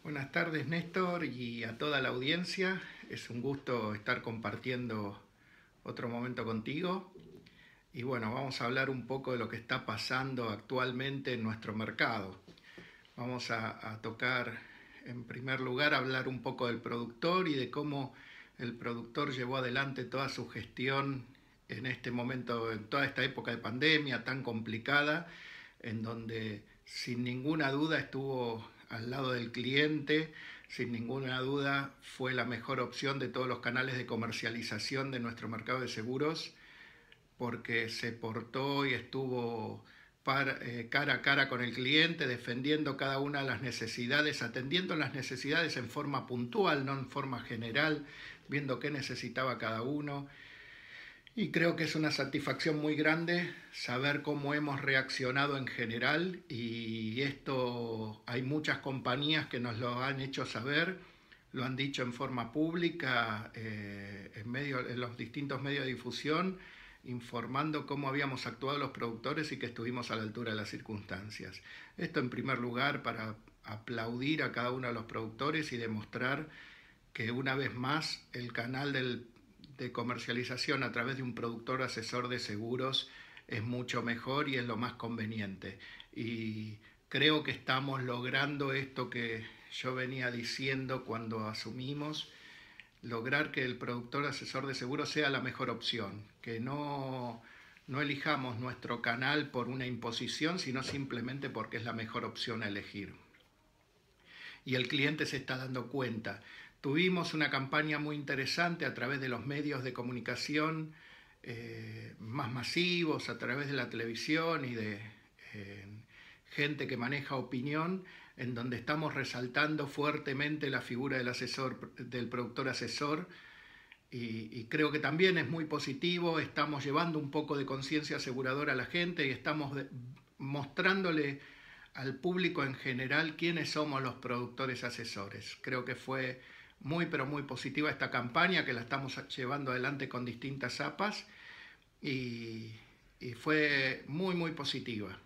Buenas tardes, Néstor, y a toda la audiencia. Es un gusto estar compartiendo otro momento contigo. Y bueno, vamos a hablar un poco de lo que está pasando actualmente en nuestro mercado. Vamos a tocar, en primer lugar, hablar un poco del productor y de cómo el productor llevó adelante toda su gestión en este momento, en toda esta época de pandemia tan complicada, en donde sin ninguna duda estuvo al lado del cliente, sin ninguna duda fue la mejor opción de todos los canales de comercialización de nuestro mercado de seguros, porque se portó y estuvo cara a cara con el cliente, defendiendo cada una de las necesidades, atendiendo las necesidades en forma puntual, no en forma general, viendo qué necesitaba cada uno. Y creo que es una satisfacción muy grande saber cómo hemos reaccionado en general, y esto hay muchas compañías que nos lo han hecho saber, lo han dicho en forma pública, en los distintos medios de difusión, informando cómo habíamos actuado los productores y que estuvimos a la altura de las circunstancias. Esto en primer lugar para aplaudir a cada uno de los productores y demostrar que una vez más el canal de comercialización a través de un productor asesor de seguros es mucho mejor y es lo más conveniente. Y creo que estamos logrando esto que yo venía diciendo cuando asumimos, lograr que el productor asesor de seguros sea la mejor opción, que no elijamos nuestro canal por una imposición, sino simplemente porque es la mejor opción a elegir. Y el cliente se está dando cuenta. Tuvimos una campaña muy interesante a través de los medios de comunicación más masivos, a través de la televisión y de gente que maneja opinión, en donde estamos resaltando fuertemente la figura del asesor, del productor asesor, y creo que también es muy positivo. Estamos llevando un poco de conciencia aseguradora a la gente y estamos mostrándole al público en general quiénes somos los productores asesores. Creo que fue muy pero muy positiva esta campaña, que la estamos llevando adelante con distintas APAs, y fue muy positiva.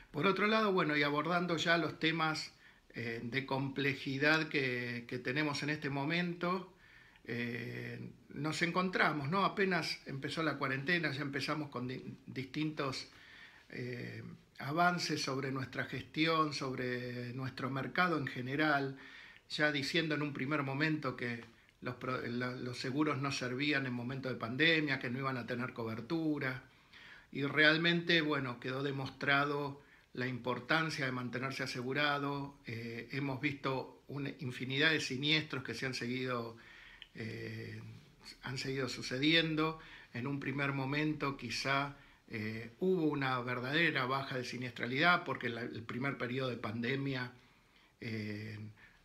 Por otro lado, bueno, y abordando ya los temas de complejidad que tenemos en este momento, nos encontramos, ¿no? Apenas empezó la cuarentena, ya empezamos con distintos avances sobre nuestra gestión, sobre nuestro mercado en general, ya diciendo en un primer momento que los seguros no servían en momento de pandemia, que no iban a tener cobertura, y realmente, bueno, quedó demostrado la importancia de mantenerse asegurado. Hemos visto una infinidad de siniestros que han seguido sucediendo. En un primer momento quizá hubo una verdadera baja de siniestralidad, porque el primer periodo de pandemia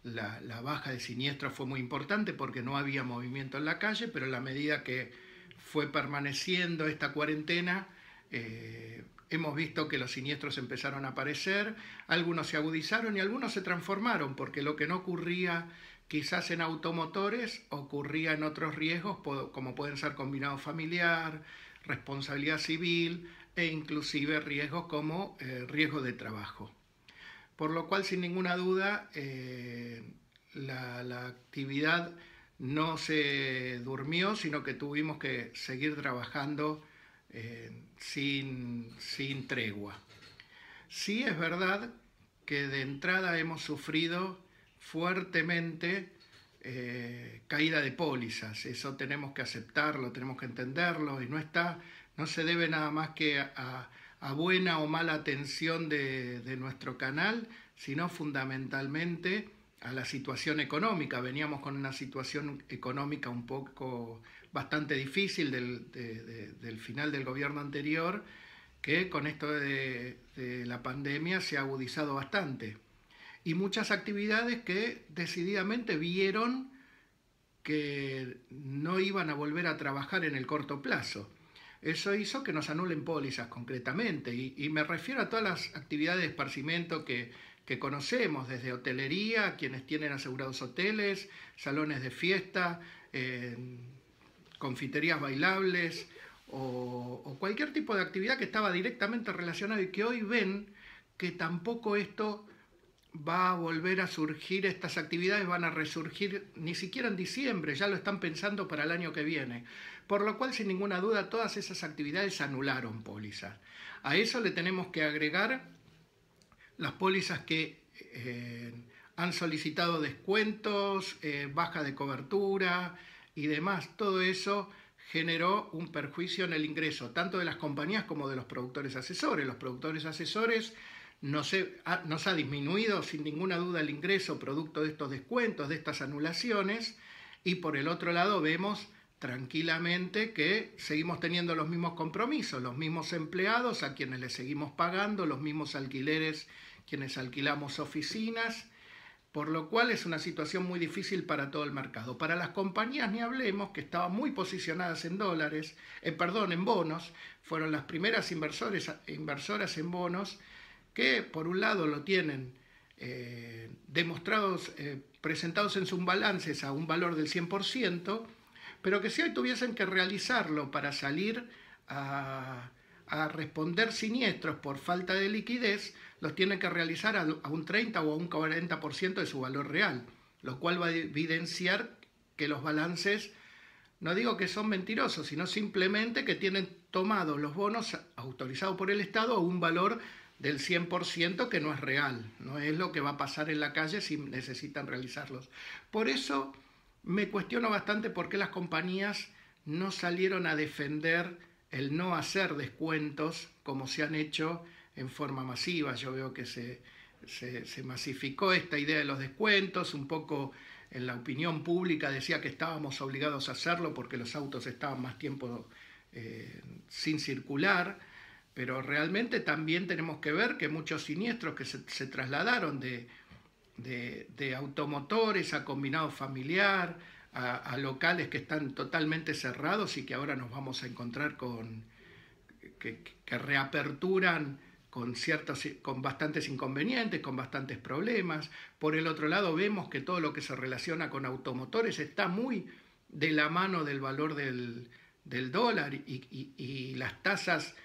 la baja de siniestros fue muy importante porque no había movimiento en la calle, pero en la medida que fue permaneciendo esta cuarentena, hemos visto que los siniestros empezaron a aparecer, algunos se agudizaron y algunos se transformaron, porque lo que no ocurría quizás en automotores ocurría en otros riesgos, como pueden ser combinado familiar, responsabilidad civil e inclusive riesgos como riesgo de trabajo. Por lo cual, sin ninguna duda, la actividad no se durmió, sino que tuvimos que seguir trabajando sin tregua. Sí es verdad que de entrada hemos sufrido fuertemente caída de pólizas. Eso tenemos que aceptarlo, tenemos que entenderlo, y no se debe nada más que a buena o mala atención de nuestro canal, sino fundamentalmente a la situación económica. Veníamos con una situación económica un poco bastante difícil del final del gobierno anterior, que con esto de la pandemia se ha agudizado bastante. Y muchas actividades que decididamente vieron que no iban a volver a trabajar en el corto plazo. Eso hizo que nos anulen pólizas concretamente, y me refiero a todas las actividades de esparcimiento que conocemos, desde hotelería, quienes tienen asegurados hoteles, salones de fiesta, confiterías bailables o cualquier tipo de actividad que estaba directamente relacionada, y que hoy ven que tampoco esto va a volver a surgir, estas actividades van a resurgir ni siquiera en diciembre, ya lo están pensando para el año que viene. Por lo cual, sin ninguna duda, todas esas actividades anularon pólizas. A eso le tenemos que agregar las pólizas que han solicitado descuentos, baja de cobertura y demás. Todo eso generó un perjuicio en el ingreso, tanto de las compañías como de los productores asesores. Los productores asesores nos ha disminuido sin ninguna duda el ingreso producto de estos descuentos, de estas anulaciones, y por el otro lado vemos tranquilamente que seguimos teniendo los mismos compromisos, los mismos empleados a quienes les seguimos pagando, los mismos alquileres quienes alquilamos oficinas, por lo cual es una situación muy difícil para todo el mercado. Para las compañías ni hablemos, que estaban muy posicionadas en en bonos, fueron las primeras inversoras en bonos, que por un lado lo tienen demostrados, presentados en sus balances a un valor del 100%, pero que si hoy tuviesen que realizarlo para salir a responder siniestros por falta de liquidez, los tienen que realizar a un 30 o a un 40% de su valor real, lo cual va a evidenciar que los balances, no digo que son mentirosos, sino simplemente que tienen tomados los bonos autorizados por el Estado a un valor del 100% que no es real, no es lo que va a pasar en la calle si necesitan realizarlos. Por eso me cuestiono bastante por qué las compañías no salieron a defender el no hacer descuentos como se han hecho en forma masiva. Yo veo que se masificó esta idea de los descuentos, un poco en la opinión pública decía que estábamos obligados a hacerlo porque los autos estaban más tiempo sin circular, pero realmente también tenemos que ver que muchos siniestros que se trasladaron de automotores a combinado familiar, a locales que están totalmente cerrados y que ahora nos vamos a encontrar con que reaperturan con bastantes inconvenientes, con bastantes problemas. Por el otro lado vemos que todo lo que se relaciona con automotores está muy de la mano del valor del dólar y las tasas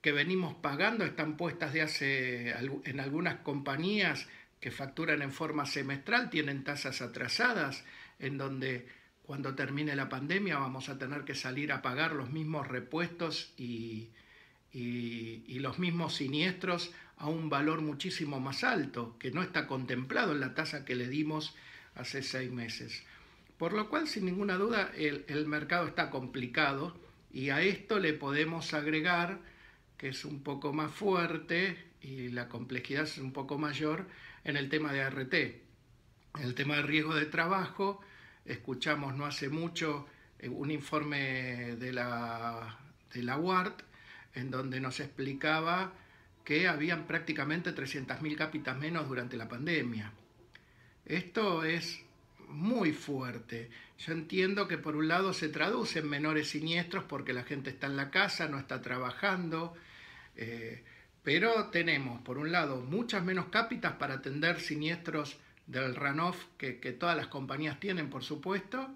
que venimos pagando están puestas en algunas compañías que facturan en forma semestral, tienen tasas atrasadas, en donde cuando termine la pandemia vamos a tener que salir a pagar los mismos repuestos y los mismos siniestros a un valor muchísimo más alto, que no está contemplado en la tasa que le dimos hace 6 meses. Por lo cual, sin ninguna duda, el mercado está complicado y a esto le podemos agregar que es un poco más fuerte y la complejidad es un poco mayor en el tema de ART. En el tema de riesgo de trabajo, escuchamos no hace mucho un informe de la UART en donde nos explicaba que habían prácticamente 300.000 cápitas menos durante la pandemia. Esto es muy fuerte. Yo entiendo que por un lado se traduce en menores siniestros porque la gente está en la casa, no está trabajando, pero tenemos por un lado muchas menos cápitas para atender siniestros del runoff que todas las compañías tienen, por supuesto,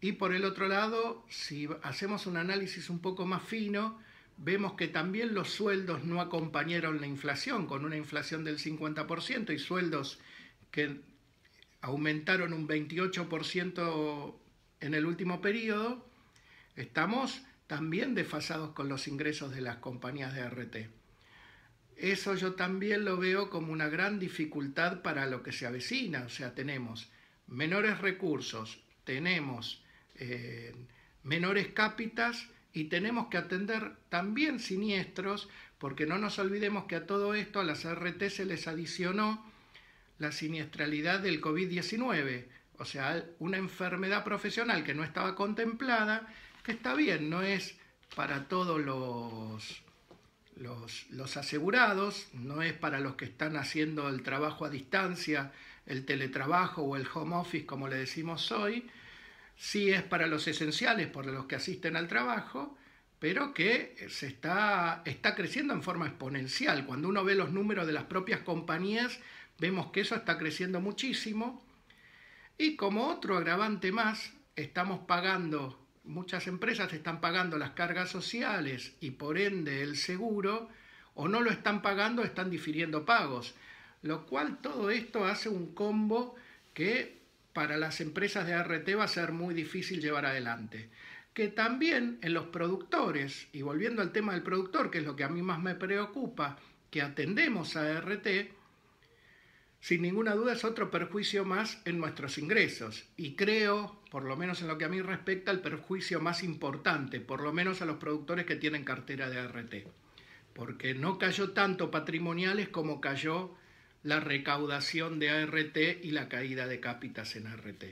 y por el otro lado, si hacemos un análisis un poco más fino, vemos que también los sueldos no acompañaron la inflación, con una inflación del 50% y sueldos que aumentaron un 28% en el último periodo. Estamos también desfasados con los ingresos de las compañías de ART. Eso yo también lo veo como una gran dificultad para lo que se avecina. O sea, tenemos menores recursos, tenemos menores cápitas y tenemos que atender también siniestros, porque no nos olvidemos que a todo esto, a las ART se les adicionó la siniestralidad del COVID-19, o sea, una enfermedad profesional que no estaba contemplada, que está bien, no es para todos los asegurados, no es para los que están haciendo el trabajo a distancia, el teletrabajo o el home office, como le decimos hoy, sí es para los esenciales, por los que asisten al trabajo, pero que está creciendo en forma exponencial. Cuando uno ve los números de las propias compañías, vemos que eso está creciendo muchísimo. Y como otro agravante más, muchas empresas están pagando las cargas sociales y por ende el seguro, o no lo están pagando, están difiriendo pagos. lo cual todo esto hace un combo que para las empresas de ART va a ser muy difícil llevar adelante. Que también en los productores, y volviendo al tema del productor, que es lo que a mí más me preocupa, que atendemos a ART, sin ninguna duda es otro perjuicio más en nuestros ingresos. Y creo, por lo menos en lo que a mí respecta, el perjuicio más importante, por lo menos a los productores que tienen cartera de ART. Porque no cayó tanto patrimoniales como cayó la recaudación de ART y la caída de cápitas en ART.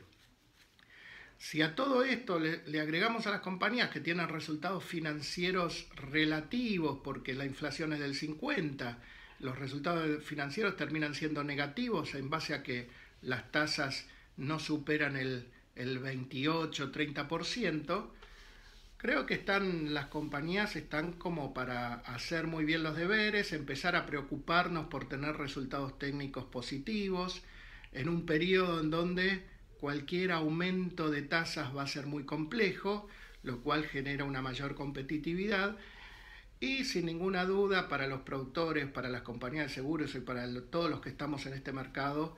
Si a todo esto le agregamos a las compañías que tienen resultados financieros relativos, porque la inflación es del 50%, los resultados financieros terminan siendo negativos en base a que las tasas no superan el 28-30%, creo que las compañías están como para hacer muy bien los deberes, empezar a preocuparnos por tener resultados técnicos positivos, en un periodo en donde cualquier aumento de tasas va a ser muy complejo, lo cual genera una mayor competitividad. Y sin ninguna duda para los productores, para las compañías de seguros y para todos los que estamos en este mercado,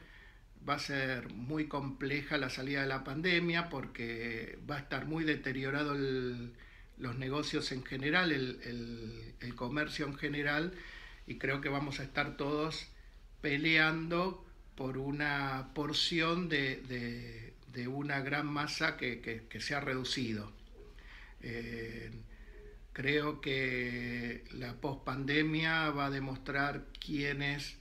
va a ser muy compleja la salida de la pandemia porque va a estar muy deteriorado los negocios en general, el comercio en general, y creo que vamos a estar todos peleando por una porción de una gran masa que se ha reducido. Creo que la pospandemia va a demostrar quiénes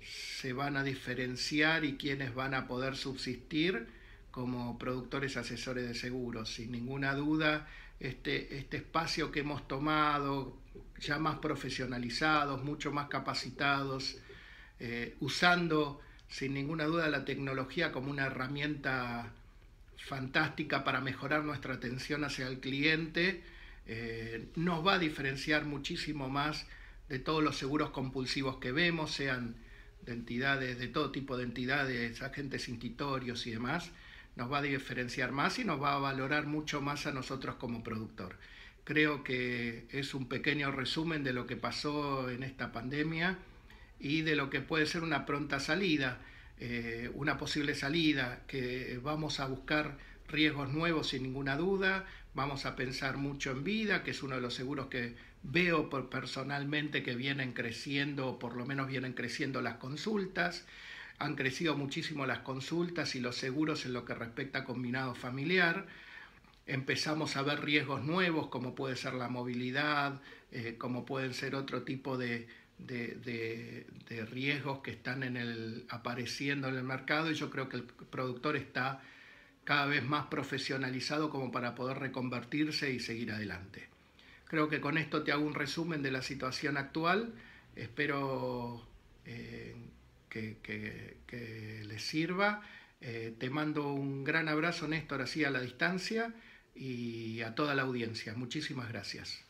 se van a diferenciar y quiénes van a poder subsistir como productores asesores de seguros. Sin ninguna duda, este espacio que hemos tomado, ya más profesionalizados, mucho más capacitados, usando sin ninguna duda la tecnología como una herramienta fantástica para mejorar nuestra atención hacia el cliente, nos va a diferenciar muchísimo más de todos los seguros compulsivos que vemos, sean de entidades, de todo tipo de entidades, agentes institutorios y demás. Nos va a diferenciar más y nos va a valorar mucho más a nosotros como productor. Creo que es un pequeño resumen de lo que pasó en esta pandemia y de lo que puede ser una pronta salida, una posible salida, que vamos a buscar riesgos nuevos sin ninguna duda, vamos a pensar mucho en vida, que es uno de los seguros que veo personalmente que vienen creciendo, o por lo menos vienen creciendo las consultas, han crecido muchísimo las consultas y los seguros en lo que respecta a combinado familiar. Empezamos a ver riesgos nuevos como puede ser la movilidad, como pueden ser otro tipo de riesgos que están apareciendo en el mercado, y yo creo que el productor está cada vez más profesionalizado como para poder reconvertirse y seguir adelante. Creo que con esto te hago un resumen de la situación actual. Espero que les sirva. Te mando un gran abrazo, Néstor, así a la distancia, y a toda la audiencia. Muchísimas gracias.